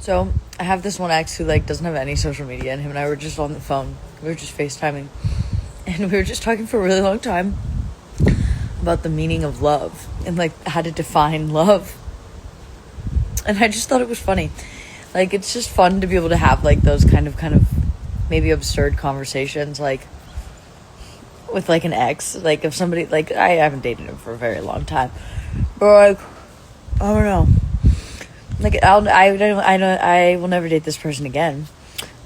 So I have this one ex who like doesn't have any social media, and him and I were just on the phone. We were just FaceTiming, and we were just talking for a really long time about the meaning of love and like how to define love. And I just thought it was funny. Like, it's just fun to be able to have like those kind of maybe absurd conversations, like with like an ex. Like if somebody, like, I haven't dated him for a very long time, but like, I don't know. Like I will never date this person again,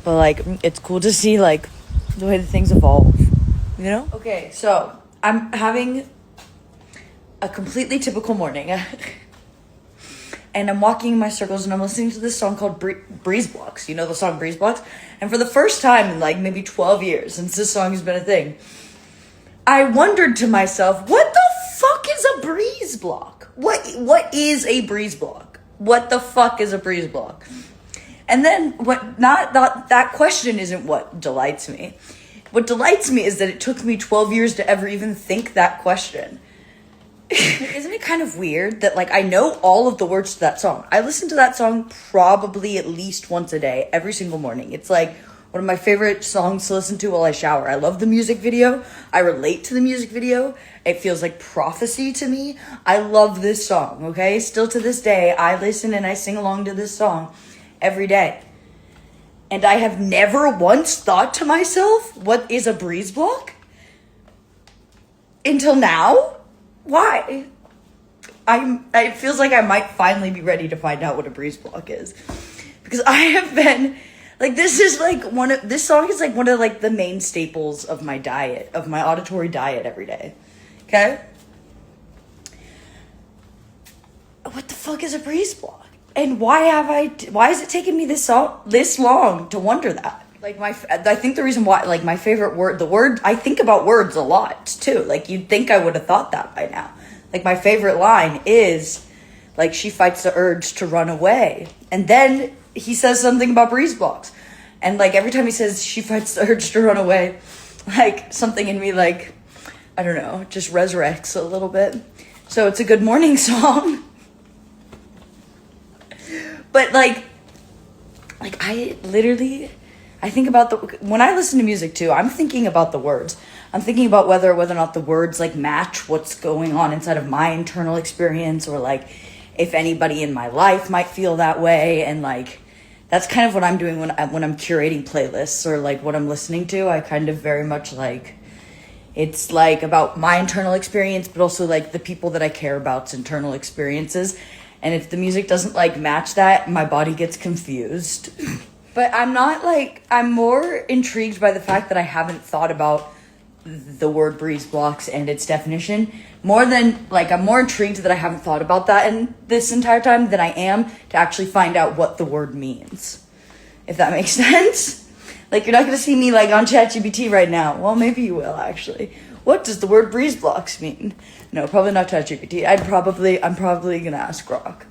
but like it's cool to see like the way that things evolve, you know? Okay, so I'm having a completely typical morning, and I'm walking in my circles, and I'm listening to this song called Breeze Blocks. You know the song Breeze Blocks? And for the first time in like maybe 12 years since this song has been a thing, I wondered to myself, what the fuck is a breeze block? What is a breeze block? What the fuck is a breeze block? And then that question isn't what delights me. What delights me is that it took me 12 years to ever even think that question. Isn't it kind of weird that like I know all of the words to that song? I listen to that song probably at least once a day, every single morning. It's like one of my favorite songs to listen to while I shower. I love the music video. I relate to the music video. It feels like prophecy to me. I love this song, okay? Still to this day, I listen and I sing along to this song every day. And I have never once thought to myself, what is a breeze block? Until now? Why? It feels like I might finally be ready to find out what a breeze block is. Because I have been... Like, this song is like one of like the main staples of my diet, of my auditory diet every day. Okay? What the fuck is a breeze block? And why is it taking me this long to wonder that? Like I think the reason why, like my favorite word, I think about words a lot too. Like you'd think I would have thought that by now. Like my favorite line is like, she fights the urge to run away. And then he says something about breeze blocks. And like every time he says she fights the urge to run away, like something in me, like, I don't know, just resurrects a little bit. So it's a good morning song. But like I think about when I listen to music too, I'm thinking about the words. I'm thinking about whether or not the words like match what's going on inside of my internal experience, or like if anybody in my life might feel that way. And like that's kind of what I'm doing when I'm curating playlists or like what I'm listening to. I kind of very much like, it's like about my internal experience, but also like the people that I care about's internal experiences. And if the music doesn't like match that, my body gets confused. But I'm more intrigued by the fact that I haven't thought about the word breeze blocks and its definition I'm more intrigued that I haven't thought about that in this entire time than I am to actually find out what the word means. If that makes sense. Like, you're not going to see me like on ChatGPT right now. Well, maybe you will actually. What does the word breeze blocks mean? No, probably not ChatGPT. I'm probably going to ask Grok.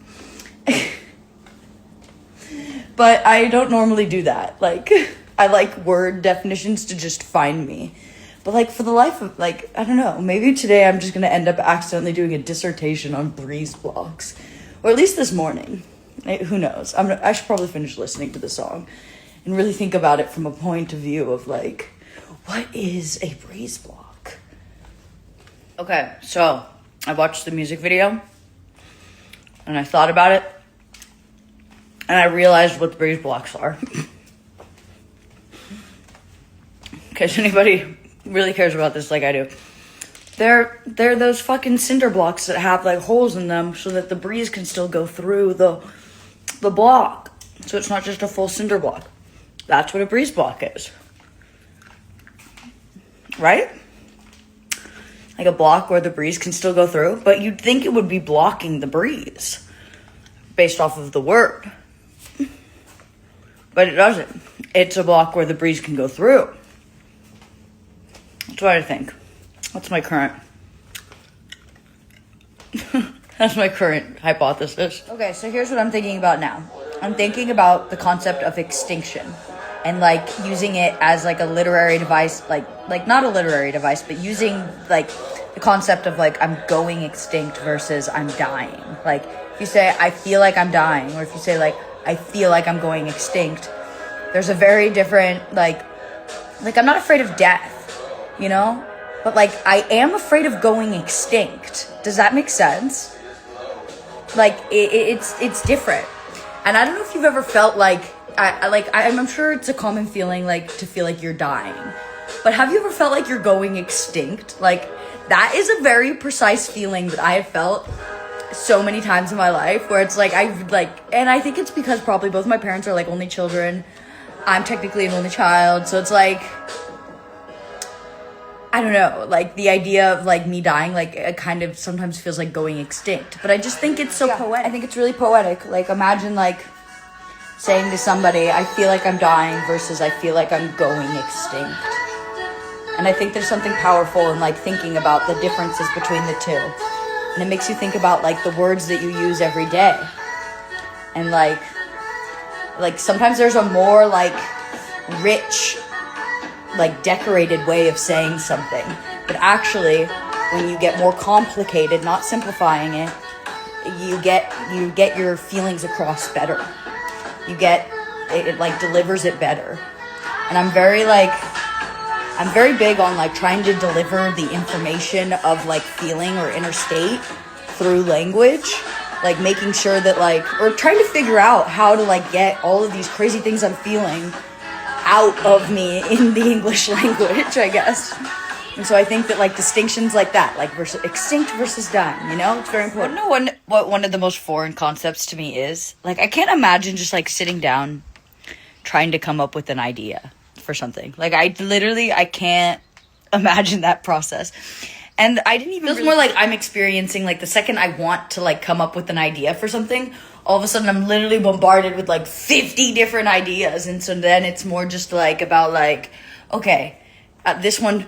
But I don't normally do that. Like, I like word definitions to just find me. But like for the life of like, I don't know, maybe today I'm just going to end up accidentally doing a dissertation on breeze blocks. Or at least this morning. Who knows? I should probably finish listening to the song and really think about it from a point of view of like, what is a breeze block? Okay, so I watched the music video and I thought about it and I realized what the breeze blocks are. In case anybody really cares about this like I do. They're those fucking cinder blocks that have like holes in them so that the breeze can still go through the block. So it's not just a full cinder block. That's what a breeze block is. Right? Like a block where the breeze can still go through, but you'd think it would be blocking the breeze based off of the word. But it doesn't. It's a block where the breeze can go through. That's what I think. That's my current hypothesis. Okay, so here's what I'm thinking about now. I'm thinking about the concept of extinction and like using it as like a literary device, like not a literary device, but using like the concept of like I'm going extinct versus I'm dying. Like if you say I feel like I'm dying, or if you say like I feel like I'm going extinct. There's a very different, like I'm not afraid of death, you know? But, like, I am afraid of going extinct. Does that make sense? Like, it's different. And I don't know if you've ever felt like, I'm sure it's a common feeling, like, to feel like you're dying. But have you ever felt like you're going extinct? Like, that is a very precise feeling that I have felt so many times in my life, where it's like, and I think it's because probably both my parents are, like, only children. I'm technically an only child, so it's like, I don't know, like, the idea of, like, me dying, like, it kind of sometimes feels like going extinct. But I just think it's so poetic. I think it's really poetic. Like, imagine, like, saying to somebody, I feel like I'm dying, versus I feel like I'm going extinct. And I think there's something powerful in, like, thinking about the differences between the two. And it makes you think about, like, the words that you use every day. And, like sometimes there's a more, like, rich, like, decorated way of saying something. But actually, when you get more complicated, not simplifying it, you get your feelings across better. It like, delivers it better. And I'm very big on, like, trying to deliver the information of, like, feeling or inner state through language. Like, making sure that, like, or trying to figure out how to, like, get all of these crazy things I'm feeling out of me in the English language, I guess. And so I think that, like, distinctions like that, like, extinct versus dying, you know, it's very important. I don't know what one of the most foreign concepts to me is. Like, I can't imagine just, like, sitting down trying to come up with an idea for something. Like, I can't imagine that process. And I didn't even... It feels more like I'm experiencing, like, the second I want to, like, come up with an idea for something, all of a sudden I'm literally bombarded with, like, 50 different ideas. And so then it's more just, like, about, like, okay, this one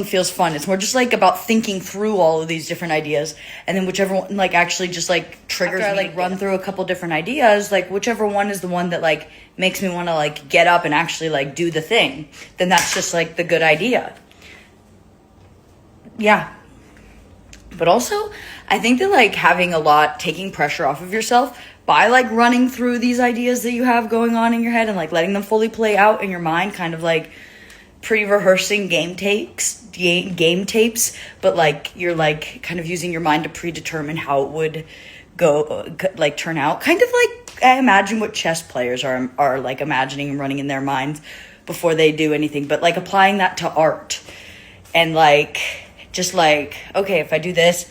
feels fun. It's more just, like, about thinking through all of these different ideas. And then whichever one, like, actually just, like, triggers me, like, run through a couple different ideas, like, whichever one is the one that, like, makes me want to, like, get up and actually, like, do the thing, then that's just, like, the good idea. Yeah. But also, I think that, like, taking pressure off of yourself by, like, running through these ideas that you have going on in your head and, like, letting them fully play out in your mind, kind of, like, pre-rehearsing game tapes, but, like, you're, like, kind of using your mind to predetermine how it would go, like, turn out. Kind of like, I imagine what chess players are like, imagining and running in their minds before they do anything, but, like, applying that to art. And, like, just, like, okay, if I do this,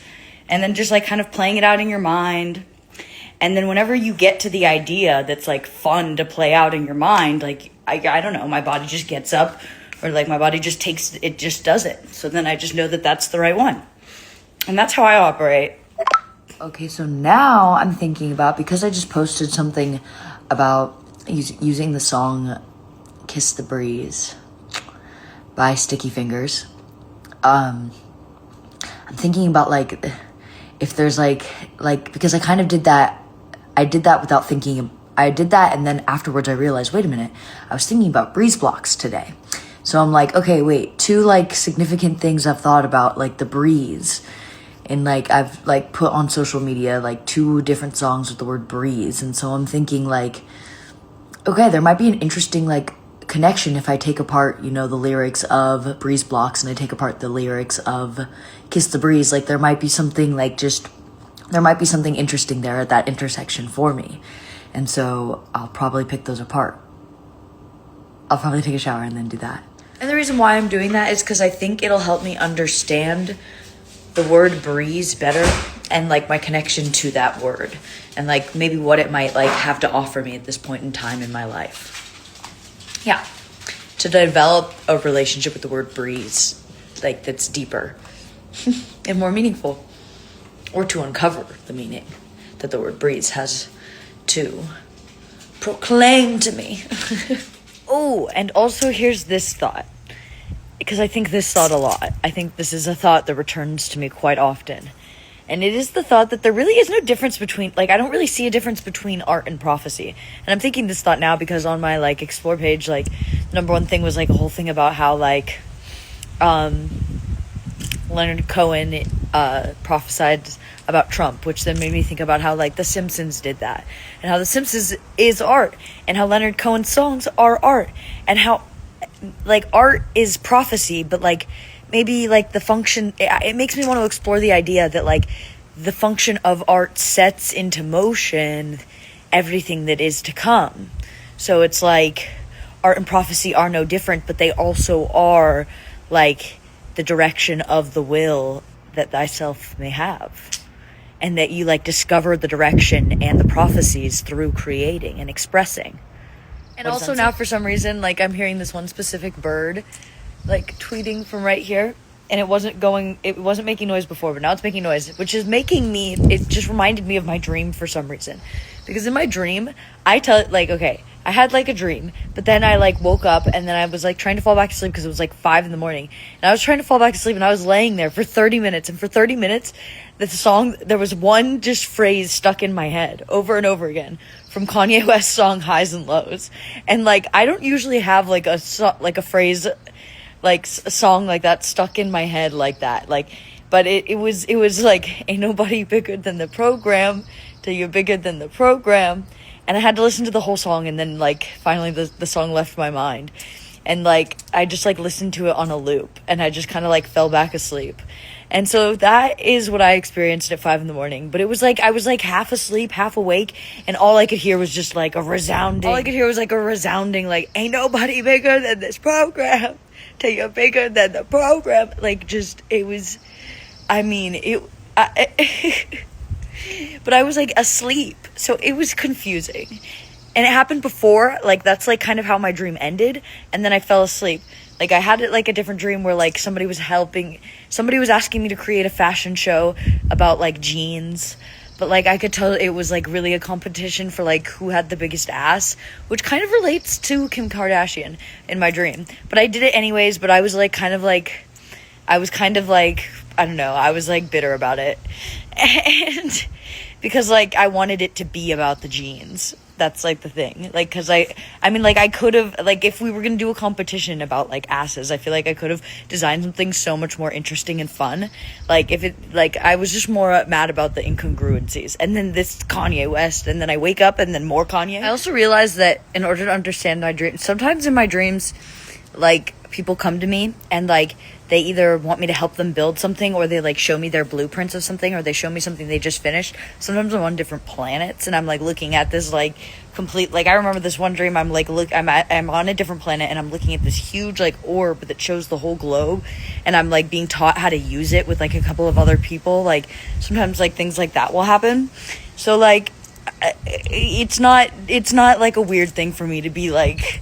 and then just, like, kind of playing it out in your mind. And then whenever you get to the idea that's, like, fun to play out in your mind, like, I don't know, my body just gets up, or, like, my body just does it. So then I just know that that's the right one. And that's how I operate. Okay, so now I'm thinking about, because I just posted something about using the song Kiss the Breeze by Sticky Fingers. I'm thinking about, like, if there's, like, because I kind of did that without thinking. I did that, and then afterwards I realized, wait a minute, I was thinking about breeze blocks today. So I'm like, okay, wait, two, like, significant things I've thought about, like, the breeze. And, like, I've, like, put on social media, like, 2 different songs with the word breeze. And so I'm thinking, like, okay, there might be an interesting, like, connection if I take apart, you know, the lyrics of Breeze Blocks and I take apart the lyrics of Kiss the Breeze. Like, there might be something, like, there might be something interesting there at that intersection for me. And so I'll probably pick those apart. I'll probably take a shower and then do that. And the reason why I'm doing that is because I think it'll help me understand the word breeze better, and, like, my connection to that word, and, like, maybe what it might, like, have to offer me at this point in time in my life. Yeah, to develop a relationship with the word breeze, like, that's deeper and more meaningful, or to uncover the meaning that the word breeze has to proclaim to me. Oh, and also here's this thought, because I think this thought a lot. I think this is a thought that returns to me quite often. And it is the thought that there really is no difference between, like, I don't really see a difference between art and prophecy. And I'm thinking this thought now because on my, like, explore page, like, number one thing was, like, a whole thing about how, like, Leonard Cohen prophesied about Trump, which then made me think about how like The Simpsons did that, and how The Simpsons is art, and how Leonard Cohen's songs are art, and how like art is prophecy, but like maybe like the function, it makes me want to explore the idea that like the function of art sets into motion everything that is to come. So it's like art and prophecy are no different, but they also are like the direction of the will that thyself may have, and that you like discover the direction and the prophecies through creating and expressing. And also now for some reason, like I'm hearing this one specific bird like tweeting from right here, and it wasn't making noise before, but now it's making noise, which is it just reminded me of my dream for some reason. Because in my dream, I had like a dream, but then I like woke up, and then I was like trying to fall back asleep because it was like 5 a.m. and I was trying to fall back asleep, and I was laying there for 30 minutes, and for 30 minutes there was one just phrase stuck in my head over and over again from Kanye West's song Highs and Lows. And like I don't usually have like a phrase, like a song like that stuck in my head like that, like, but it was like, ain't nobody bigger than the program till you're bigger than the program. And I had to listen to the whole song, and then like finally the song left my mind, and like I just like listened to it on a loop, and I just kind of like fell back asleep. And so that is what I experienced at 5 a.m. But it was like I was like half asleep, half awake, and all I could hear was just like a resounding like, ain't nobody bigger than this program till you're bigger than the program. Like, just, it was, I mean, but I was like asleep, so it was confusing. And it happened before, like that's like kind of how my dream ended, and then I fell asleep. Like I had like a different dream where like somebody was asking me to create a fashion show about like jeans, but like I could tell it was like really a competition for like who had the biggest ass, which kind of relates to Kim Kardashian in my dream. But I did it anyways, but I was like I don't know, I was like bitter about it. And because like I wanted it to be about the jeans. That's like the thing, like, because I mean like I could have, like, if we were gonna do a competition about like asses, I feel like I could have designed something so much more interesting and fun. Like if it, like, I was just more mad about the incongruencies, and then this Kanye West, and then I wake up and then more Kanye. I also realized that in order to understand my dreams, sometimes in my dreams, like people come to me and like they either want me to help them build something, or they like show me their blueprints of something, or they show me something they just finished. Sometimes I'm on different planets, and I'm like looking at this like complete, like I remember this one dream, I'm on a different planet, and I'm looking at this huge like orb that shows the whole globe, and I'm like being taught how to use it with like a couple of other people. Like sometimes like things like that will happen. So like it's not like a weird thing for me to be like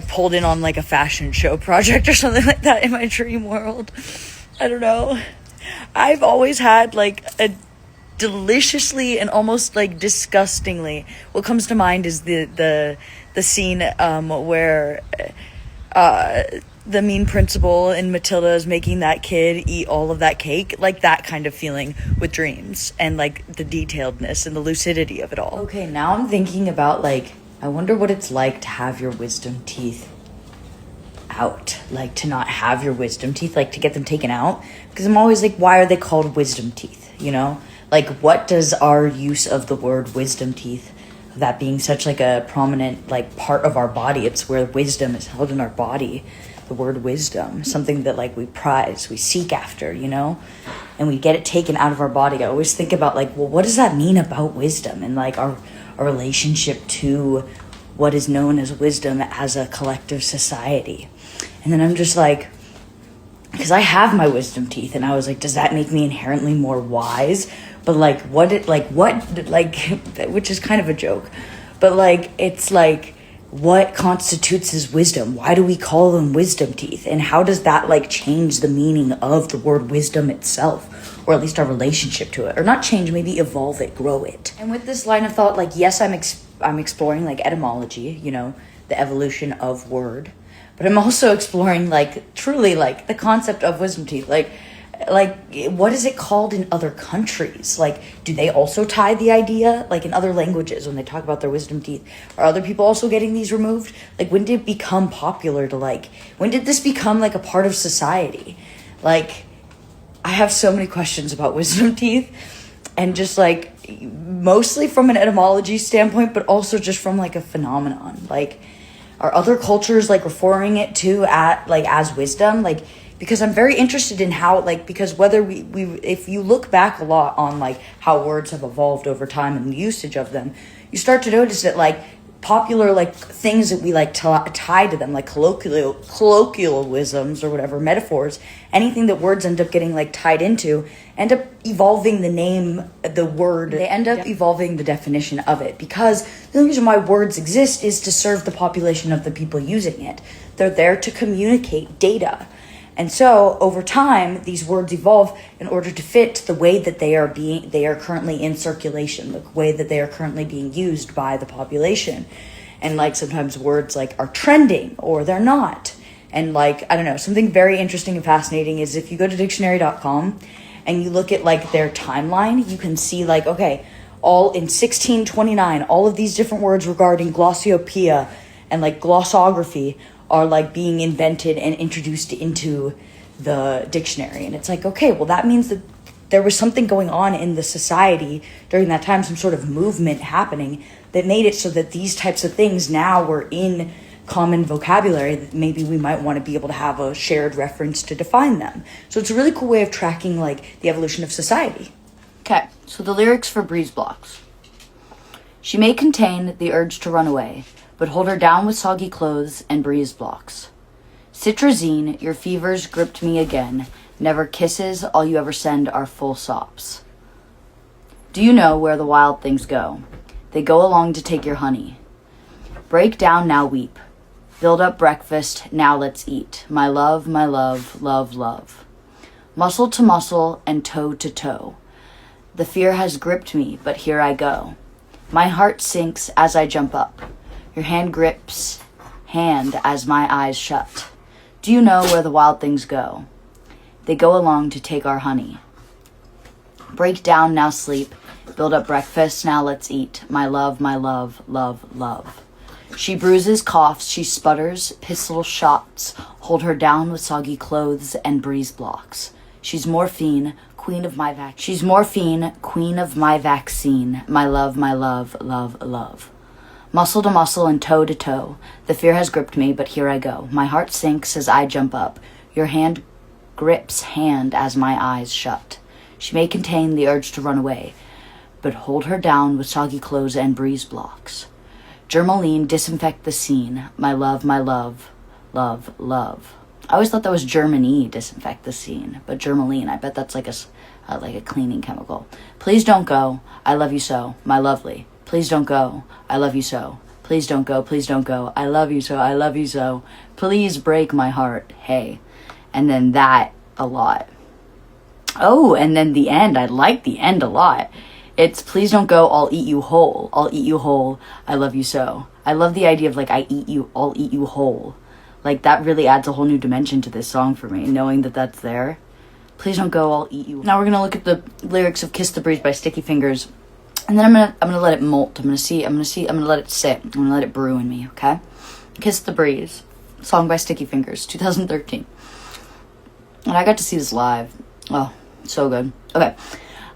pulled in on like a fashion show project or something like that in my dream world. I don't know. I've always had like a deliciously and almost like disgustingly, what comes to mind is the scene where the mean principal in Matilda is making that kid eat all of that cake, like that kind of feeling with dreams, and like the detailedness and the lucidity of it all. Okay, now I'm thinking about like, I wonder what it's like to have your wisdom teeth out, like to not have your wisdom teeth, like to get them taken out. Because I'm always like, why are they called wisdom teeth? You know, like what does our use of the word wisdom teeth, that being such like a prominent like part of our body, it's where wisdom is held in our body. The word wisdom, something that like we prize, we seek after, you know, and we get it taken out of our body. I always think about like, well, what does that mean about wisdom, and like our relationship to what is known as wisdom as a collective society. And then I'm just like, because I have my wisdom teeth, and I was like, does that make me inherently more wise? But like which is kind of a joke, but like it's like, what constitutes as wisdom? Why do we call them wisdom teeth? And how does that like change the meaning of the word wisdom itself, or at least our relationship to it? Or not change, maybe evolve it, grow it. And with this line of thought, like, yes, I'm exploring like etymology, you know, the evolution of word, but I'm also exploring like truly like the concept of wisdom teeth. Like what is it called in other countries? Like, do they also tie the idea, like in other languages, when they talk about their wisdom teeth? Are other people also getting these removed? Like, when did it become popular to like, when did this become like a part of society? Like, I have so many questions about wisdom teeth, and just like mostly from an etymology standpoint, but also just from like a phenomenon. Like, are other cultures like referring it to at like as wisdom? Like, because I'm very interested in how, like, because whether we if you look back a lot on like how words have evolved over time and the usage of them, you start to notice that like popular like things that we like tie to them, like colloquialisms or whatever, metaphors, anything that words end up getting like tied into, end up evolving the name, the word. They end up evolving the definition of it, because the only reason why words exist is to serve the population of the people using it. They're there to communicate data. And so over time, these words evolve in order to fit the way that they are currently in circulation, the way that they are currently being used by the population. And like sometimes words like are trending or they're not. And like, I don't know, something very interesting and fascinating is if you go to dictionary.com and you look at like their timeline, you can see like, okay, all in 1629, all of these different words regarding glossopeia and like glossography are like being invented and introduced into the dictionary. And it's like, okay, well, that means that there was something going on in the society during that time, some sort of movement happening that made it so that these types of things now were in common vocabulary, that maybe we might want to be able to have a shared reference to define them. So it's a really cool way of tracking like the evolution of society. Okay, so the lyrics for Breeze Blocks. She may contain the urge to run away, but hold her down with soggy clothes and breeze blocks. Citrazine, your fevers gripped me again. Never kisses, all you ever send are full sops. Do you know where the wild things go? They go along to take your honey. Break down, now weep. Build up breakfast, now let's eat. My love, love, love. Muscle to muscle and toe to toe. The fear has gripped me, but here I go. My heart sinks as I jump up. Your hand grips hand as my eyes shut. Do you know where the wild things go? They go along to take our honey. Break down, now sleep. Build up breakfast, now let's eat. My love, love. She bruises, coughs, she sputters, pistol shots. Hold her down with soggy clothes and breeze blocks. She's morphine, queen of my vaccine. My love, love. Muscle to muscle and toe to toe. The fear has gripped me, but here I go. My heart sinks as I jump up. Your hand grips hand as my eyes shut. She may contain the urge to run away, but hold her down with soggy clothes and breeze blocks. Germaline, disinfect the scene. My love, love. I always thought that was Germany, disinfect the scene, but Germaline, I bet that's like a cleaning chemical. Please don't go. I love you so, my lovely. Please don't go. I love you so. Please don't go. Please don't go. I love you so. I love you so. Please break my heart. Hey. And then that a lot. Oh, and then the end. I like the end a lot. It's please don't go. I'll eat you whole. I'll eat you whole. I love you so. I love the idea of like I'll eat you whole. Like that really adds a whole new dimension to this song for me, knowing that that's there. Please don't go. I'll eat you. Now we're gonna look at the lyrics of "Kiss the Breeze" by Sticky Fingers. And then I'm gonna let it molt. I'm gonna let it sit. I'm gonna let it brew in me, okay? Kiss the Breeze, song by Sticky Fingers, 2013. And I got to see this live. Oh, so good. Okay.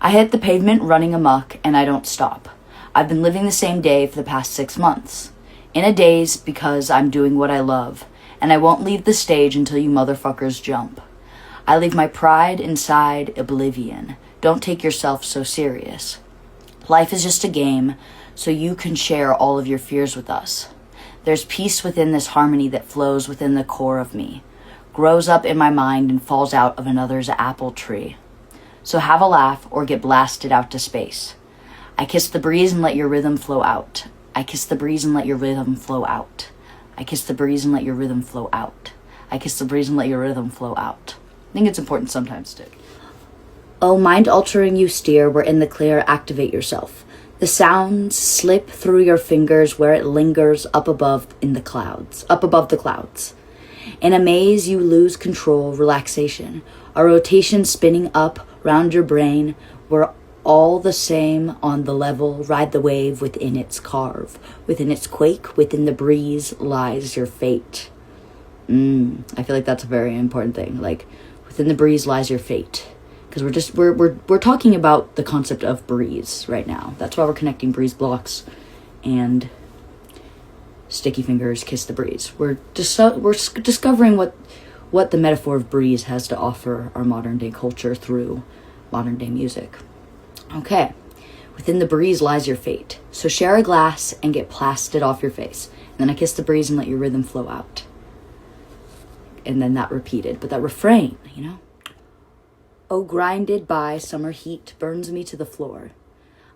I hit the pavement running amok, and I don't stop. I've been living the same day for the past 6 months. In a daze because I'm doing what I love, and I won't leave the stage until you motherfuckers jump. I leave my pride inside oblivion. Don't take yourself so serious. Life is just a game, so you can share all of your fears with us. There's peace within this harmony that flows within the core of me, grows up in my mind and falls out of another's apple tree. So have a laugh or get blasted out to space. I kiss the breeze and let your rhythm flow out. I kiss the breeze and let your rhythm flow out. I kiss the breeze and let your rhythm flow out. I kiss the breeze and let your rhythm flow out. I think it's important sometimes to. Oh, mind-altering you steer, we're in the clear, activate yourself. The sounds slip through your fingers where it lingers up above the clouds. In a maze, you lose control, relaxation. A rotation spinning up round your brain. We're all the same on the level, ride the wave within its carve. Within its quake, within the breeze lies your fate. I feel like that's a very important thing. Like, within the breeze lies your fate. because we're talking about the concept of breeze right now. That's why we're connecting breeze blocks and Sticky Fingers, Kiss the Breeze. We're discovering what the metaphor of breeze has to offer our modern day culture through modern day music. Okay, within the breeze lies your fate. So share a glass and get plastered off your face. And then I kiss the breeze and let your rhythm flow out. And then that repeated, but that refrain, you know. Oh, grinded by summer heat burns me to the floor.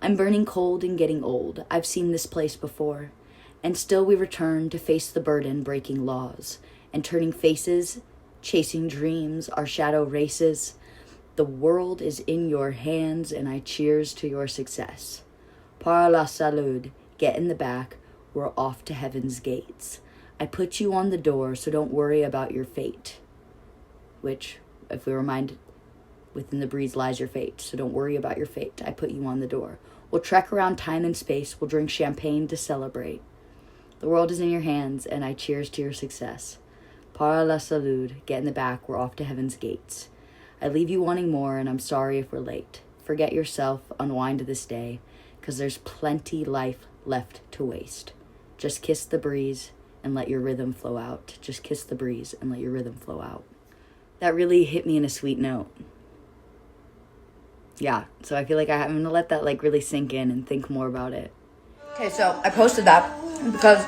I'm burning cold and getting old. I've seen this place before. And still we return to face the burden, breaking laws and turning faces, chasing dreams, our shadow races. The world is in your hands and I cheers to your success. Para la salud, get in the back, we're off to heaven's gates. I put you on the door, so don't worry about your fate. Which, if we remind, within the breeze lies your fate, so don't worry about your fate. I put you on the door. We'll trek around time and space, we'll drink champagne to celebrate. The world is in your hands, and I cheers to your success. Para la salud, get in the back, we're off to heaven's gates. I leave you wanting more, and I'm sorry if we're late. Forget yourself, unwind this day, 'cause there's plenty life left to waste. Just kiss the breeze and let your rhythm flow out. Just kiss the breeze and let your rhythm flow out. That really hit me in a sweet note. Yeah, so I feel like I'm gonna let that like really sink in and think more about it. Okay, so I posted that because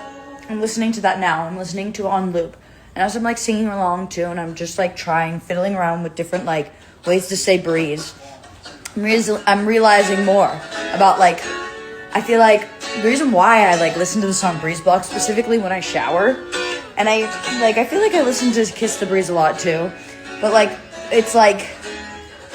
I'm listening to that now. I'm listening to it on loop. And as I'm like singing along too, and I'm just like fiddling around with different like ways to say breeze, I'm realizing more about like, I feel like the reason why I like listen to the song Breeze Block specifically when I shower, and I feel like I listen to Kiss the Breeze a lot too, but like it's like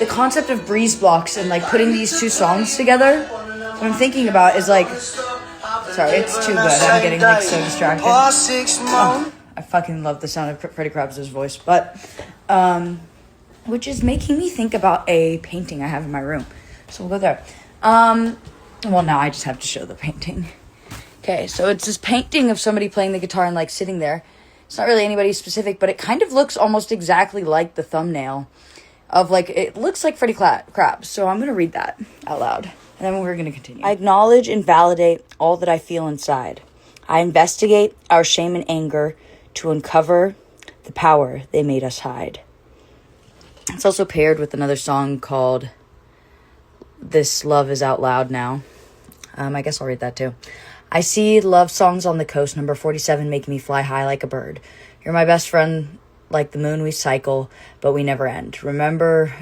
the concept of breeze blocks and like putting these two songs together, what I'm thinking about is like, sorry, it's too good, I'm getting like so distracted. Oh, I fucking love the sound of Freddie Krabs' voice, but which is making me think about a painting I have in my room, so we'll go there. Well, now I just have to show the painting. Okay, so it's this painting of somebody playing the guitar and like sitting there. It's not really anybody specific, but it kind of looks almost exactly like the thumbnail of like, it looks like Freddie Krabs. So I'm going to read that out loud and then we're going to continue. I acknowledge and validate all that I feel inside. I investigate our shame and anger to uncover the power they made us hide. It's also paired with another song called This Love Is Out Loud Now. I guess I'll read that too. I see love songs on the coast, number 47, making me fly high like a bird. You're my best friend, like the moon we cycle, but we never end. I remember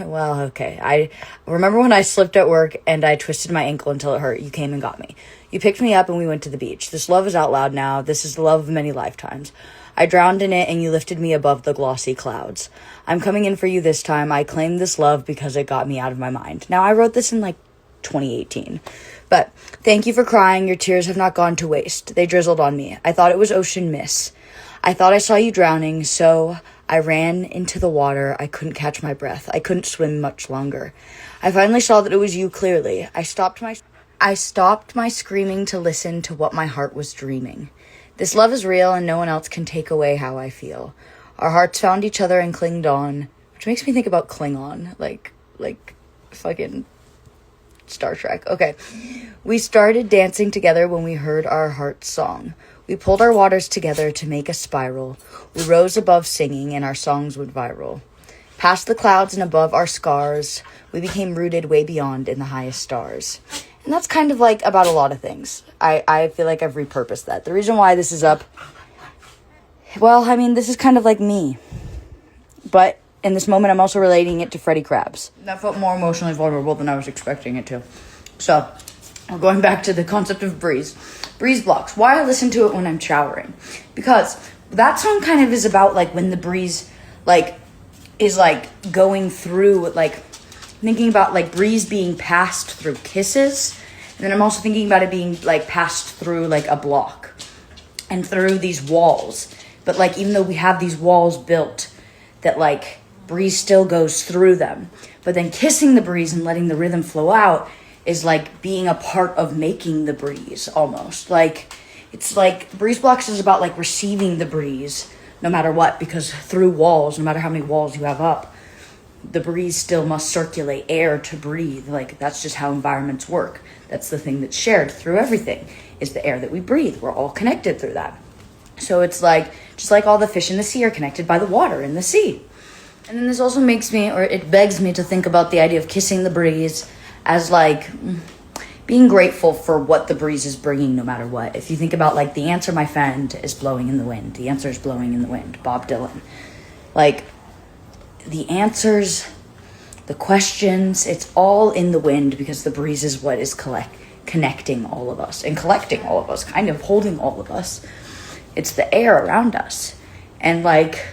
when I slipped at work and I twisted my ankle until it hurt. You came and got me. You picked me up and we went to the beach. This love is out loud now. This is the love of many lifetimes. I drowned in it and you lifted me above the glossy clouds. I'm coming in for you this time. I claim this love because it got me out of my mind. Now, I wrote this in like 2018. But thank you for crying. Your tears have not gone to waste. They drizzled on me. I thought it was ocean mist. I thought I saw you drowning, so I ran into the water. I couldn't catch my breath. I couldn't swim much longer. I finally saw that it was you clearly. I stopped my screaming to listen to what my heart was dreaming. This love is real and no one else can take away how I feel. Our hearts found each other and clinged on, which makes me think about Klingon, like fucking Star Trek. Okay. We started dancing together when we heard our heart's song. We pulled our waters together to make a spiral. We rose above singing and our songs went viral. Past the clouds and above our scars, we became rooted way beyond in the highest stars. And that's kind of like about a lot of things. I feel like I've repurposed that. The reason why this is up, well, I mean, this is kind of like me. But in this moment, I'm also relating it to Freddie Krabs. That felt more emotionally vulnerable than I was expecting it to. So, we're going back to the concept of breeze. Breeze blocks. Why I listen to it when I'm showering. Because that song kind of is about, like, when the breeze, like, is, like, going through, like, thinking about, like, breeze being passed through kisses. And then I'm also thinking about it being, like, passed through, like, a block. And through these walls. But, like, even though we have these walls built, that, like, breeze still goes through them. But then kissing the breeze and letting the rhythm flow out is like being a part of making the breeze almost. Like, it's like breeze blocks is about like receiving the breeze no matter what, because through walls, no matter how many walls you have up, the breeze still must circulate air to breathe. Like, that's just how environments work. That's the thing that's shared through everything, is the air that we breathe. We're all connected through that. So it's like, just like all the fish in the sea are connected by the water in the sea. And then this also makes me, or it begs me to think about the idea of kissing the breeze as like being grateful for what the breeze is bringing no matter what. If you think about like, the answer, my friend, is blowing in the wind. The answer is blowing in the wind. Bob Dylan. Like, the answers, the questions, it's all in the wind, because the breeze is what is connecting all of us and collecting all of us, kind of holding all of us. It's the air around us. And like,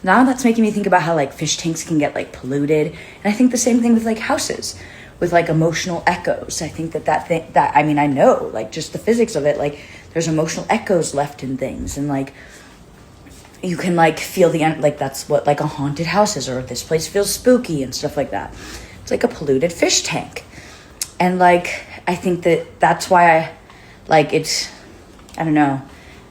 now that's making me think about how like fish tanks can get like polluted. And I think the same thing with like houses, with like emotional echoes. I think I mean, I know like just the physics of it, like there's emotional echoes left in things, and like you can like feel like that's what like a haunted house is, or this place feels spooky and stuff like that. It's like a polluted fish tank. And like, I think that's why I don't know,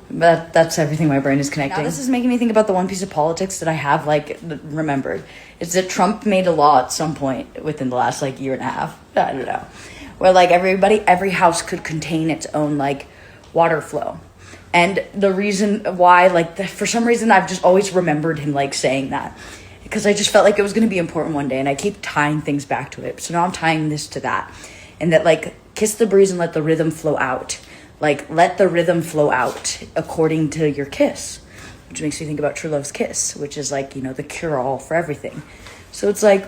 but that's everything my brain is connecting. Now this is making me think about the one piece of politics that I have like remembered. It's that Trump made a law at some point within the last like year and a half, I don't know, where like every house could contain its own like water flow. And the reason why, like, for some reason, I've just always remembered him, like, saying that. Because I just felt like it was going to be important one day. And I keep tying things back to it. So now I'm tying this to that. And that, like, kiss the breeze and let the rhythm flow out. Like, let the rhythm flow out according to your kiss. Which makes me think about True Love's Kiss. Which is, like, you know, the cure-all for everything. So it's, like,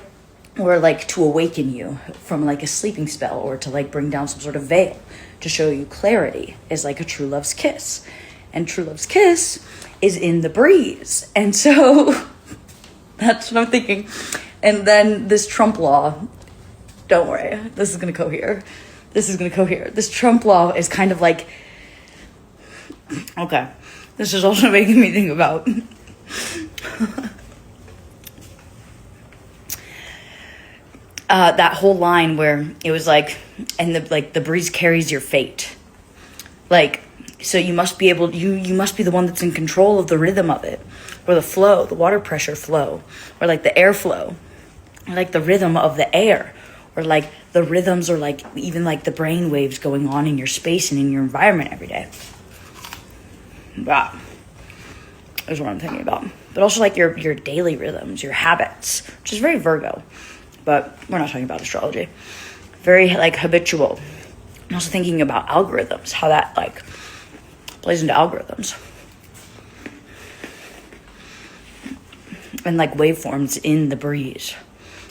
or, like, to awaken you from, like, a sleeping spell. Or to, like, bring down some sort of veil. To show you clarity is like a true love's kiss. And true love's kiss is in the breeze. And so that's what I'm thinking. And then this Trump law, don't worry, this is going to cohere. This Trump law is kind of like, okay, this is also making me think about that whole line where it was like, and the breeze carries your fate. Like, so you must be able, you must be the one that's in control of the rhythm of it, or the flow, the water pressure flow, or like the air flow, or like the rhythm of the air, or like the rhythms, or like even like the brain waves going on in your space and in your environment every day. That is what I'm thinking about. But also like your daily rhythms, your habits, which is very Virgo. But we're not talking about astrology. Very like habitual. I'm also thinking about algorithms, how that like plays into algorithms. And like waveforms in the breeze.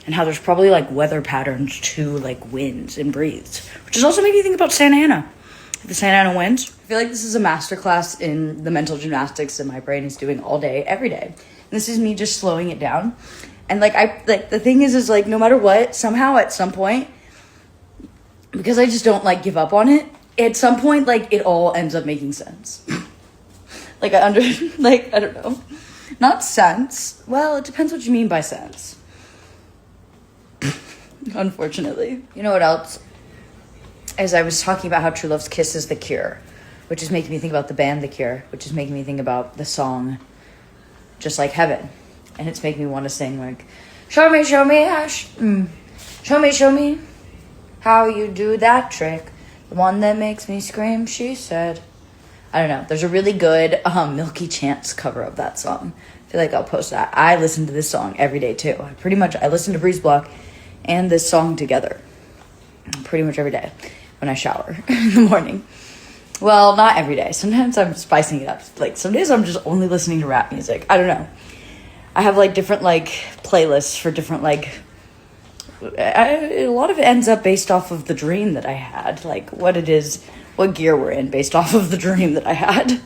And how there's probably like weather patterns to like winds and breezes. Which is also making me think about Santa Ana. The Santa Ana winds. I feel like this is a masterclass in the mental gymnastics that my brain is doing all day, every day. And this is me just slowing it down. And like the thing is like no matter what, somehow at some point, because I just don't like give up on it, at some point like it all ends up making sense. Like I don't know. Not sense. Well, it depends what you mean by sense. Unfortunately. You know what else? As I was talking about how True Love's Kiss is the cure, which is making me think about the band The Cure, which is making me think about the song Just Like Heaven. And it's making me want to sing like, show me how you do that trick. The one that makes me scream, she said. I don't know. There's a really good Milky Chance cover of that song. I feel like I'll post that. I listen to this song every day too. I listen to Breeze Block and this song together pretty much every day when I shower in the morning. Well, not every day. Sometimes I'm spicing it up. Like some days I'm just only listening to rap music. I don't know. I have like different like playlists for different like a lot of it ends up based off of the dream that I had, like what gear we're in based off of the dream that I had.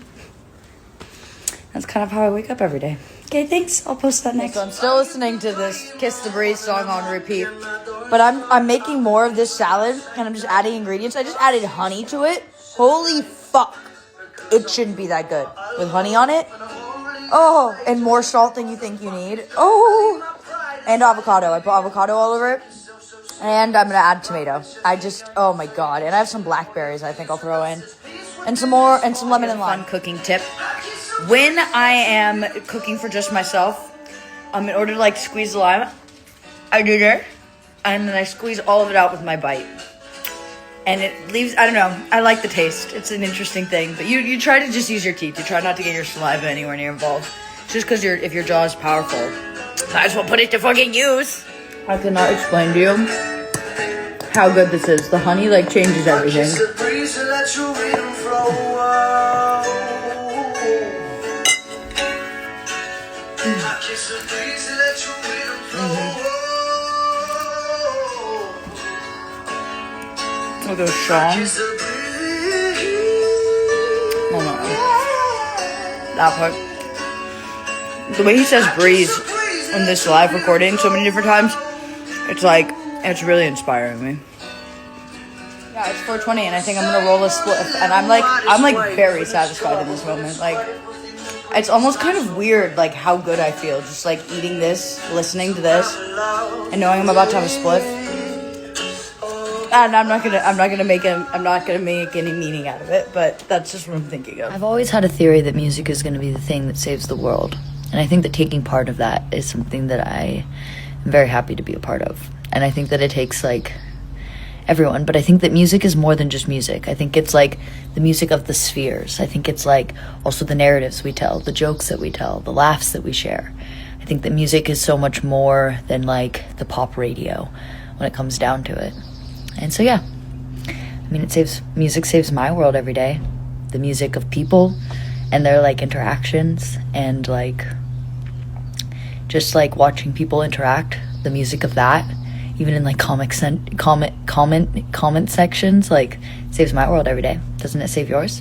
That's kind of how I wake up every day. Okay, thanks. I'll post that next. So I'm still listening to this Kiss the Breeze song on repeat, but I'm making more of this salad and I'm just adding ingredients. I just added honey to it. Holy fuck. It shouldn't be that good with honey on it. Oh, and more salt than you think you need. Oh, and avocado. I put avocado all over it. And I'm going to add tomato. Oh my God. And I have some blackberries I think I'll throw in. And some lemon and lime. Fun cooking tip. When I am cooking for just myself, in order to like squeeze the lime, I do this, and then I squeeze all of it out with my bite. And it leaves, I don't know, I like the taste. It's an interesting thing. But you try to just use your teeth. You try not to get your saliva anywhere near involved. Just because if your jaw is powerful, might as well put it to fucking use. I cannot explain to you how good this is. The honey like changes everything. Look at Sean. Oh no. That part. The way he says breeze in this live recording so many different times, it's really inspiring me. Yeah, it's 4:20 and I think I'm gonna roll a spliff, and I'm very satisfied in this moment. Like, it's almost kind of weird, like how good I feel just like eating this, listening to this, and knowing I'm about to have a spliff. And I'm not gonna make any meaning out of it, but that's just what I'm thinking of. I've always had a theory that music is going to be the thing that saves the world. And I think that taking part of that is something that I am very happy to be a part of. And I think that it takes like everyone, but I think that music is more than just music. I think it's like the music of the spheres. I think it's like also the narratives we tell, the jokes that we tell, the laughs that we share. I think that music is so much more than like the pop radio when it comes down to it. And so, yeah, I mean, music saves my world every day. The music of people and their like interactions and like just like watching people interact, the music of that, even in like comment sections, like saves my world every day. Doesn't it save yours?